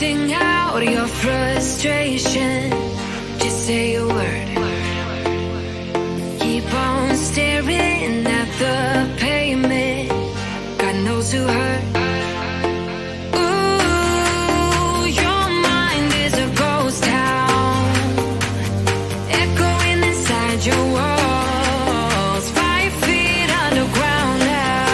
Sing out your frustration, just say a word. Keep on staring at the pavement, God knows who hurt. Ooh, your mind is a ghost town, echoing inside your walls, 5 feet underground now.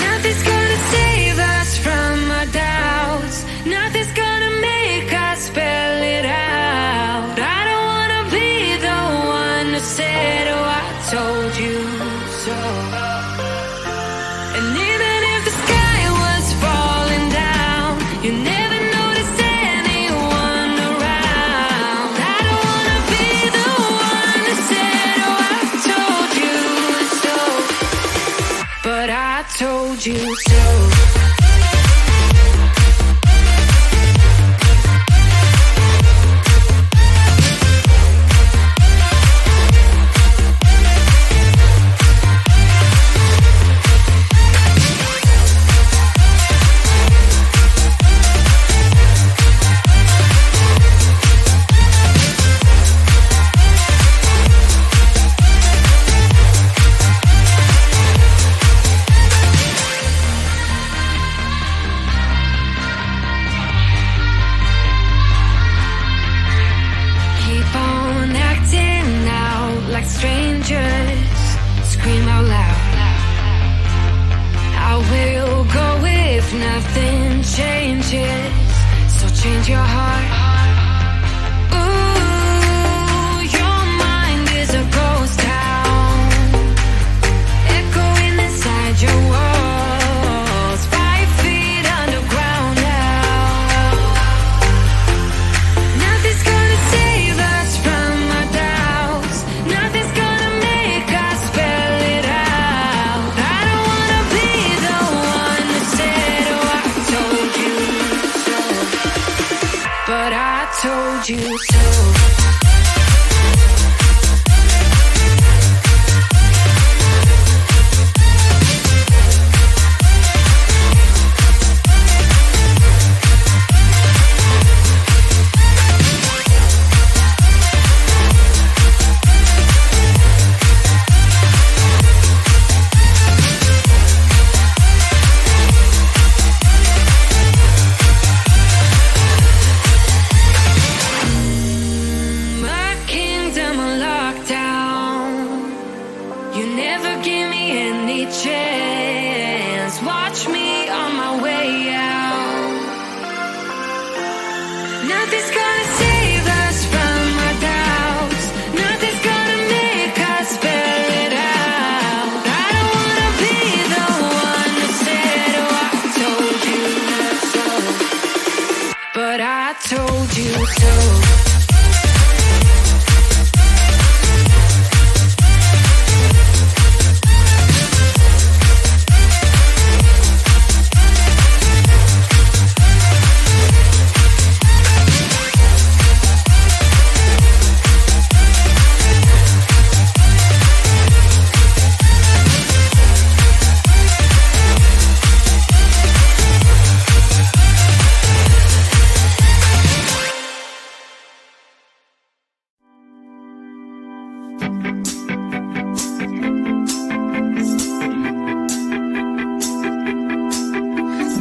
Nothing's gonna save us from our doubts, nothing's gonna make us spell it out. I don't wanna be the one who said, oh, I told you so. And even if the sky was falling down, you never noticed anyone around. I don't wanna be the one who said, oh, I told you so, but I told you so. Keep on acting out like strangers, scream out loud. I will go if nothing changes, so change your heart. Ooh, your mind is a ghost town, echoing inside your walls, 5 feet underground now. Nothing's gonna save us from our doubts, nothing's gonna make us spell it out. I don't wanna be the one who said, oh, I told you so, but I told you so. My kingdom on lockdown, you never give me any chance. Watch me on my way out. Nothing's gonna save us from our doubts, nothing's gonna make us spell it out. I don't wanna be the one who said, oh, I told you so, but I told you so.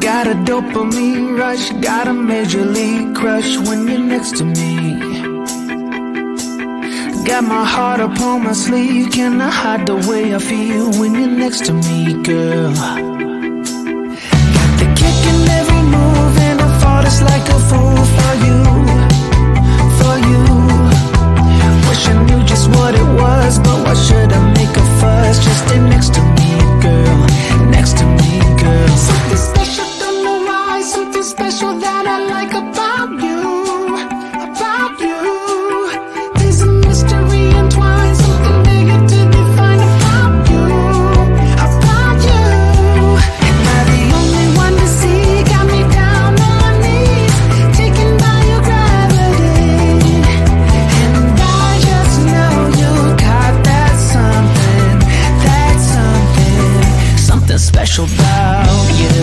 Got a dopamine rush, got a major league crush when you're next to me. Got my heart upon my sleeve, can I hide the way I feel when you're next to me, girl? Got the kick in every move and I fought it's like a fool for you, for you. Wish I knew just what it was, but why should I make a fuss? Just stay next to me, girl, next to me, girl. Something special, don't know why, something special that I like about you, about you. There's a mystery entwined, something bigger to define about you, about you. Am I the only one to see? Got me down on my knees, taken by your gravity. And I just know you got that something, something special about you.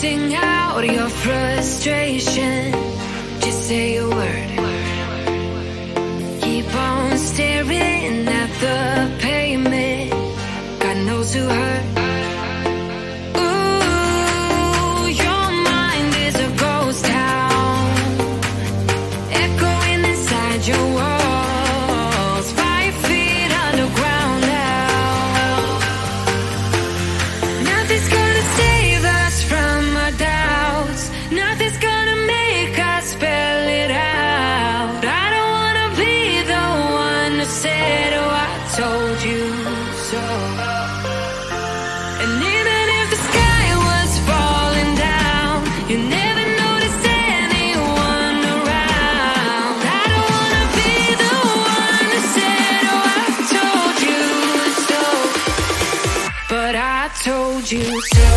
Sing out your frustration. Just say a word. Keep on staring at the pavement. God knows who hurt. Ooh, your mind is a ghost town, echoing inside your walls. 5 feet underground now. Nothing's gonna save us from our doubts. Nothing's gonna make us spell it out. I don't wanna be the one who said, oh, I told you so. And even if the sky was falling down, you never noticed anyone around. I don't wanna be the one who said, oh, I told you so. But I told you so.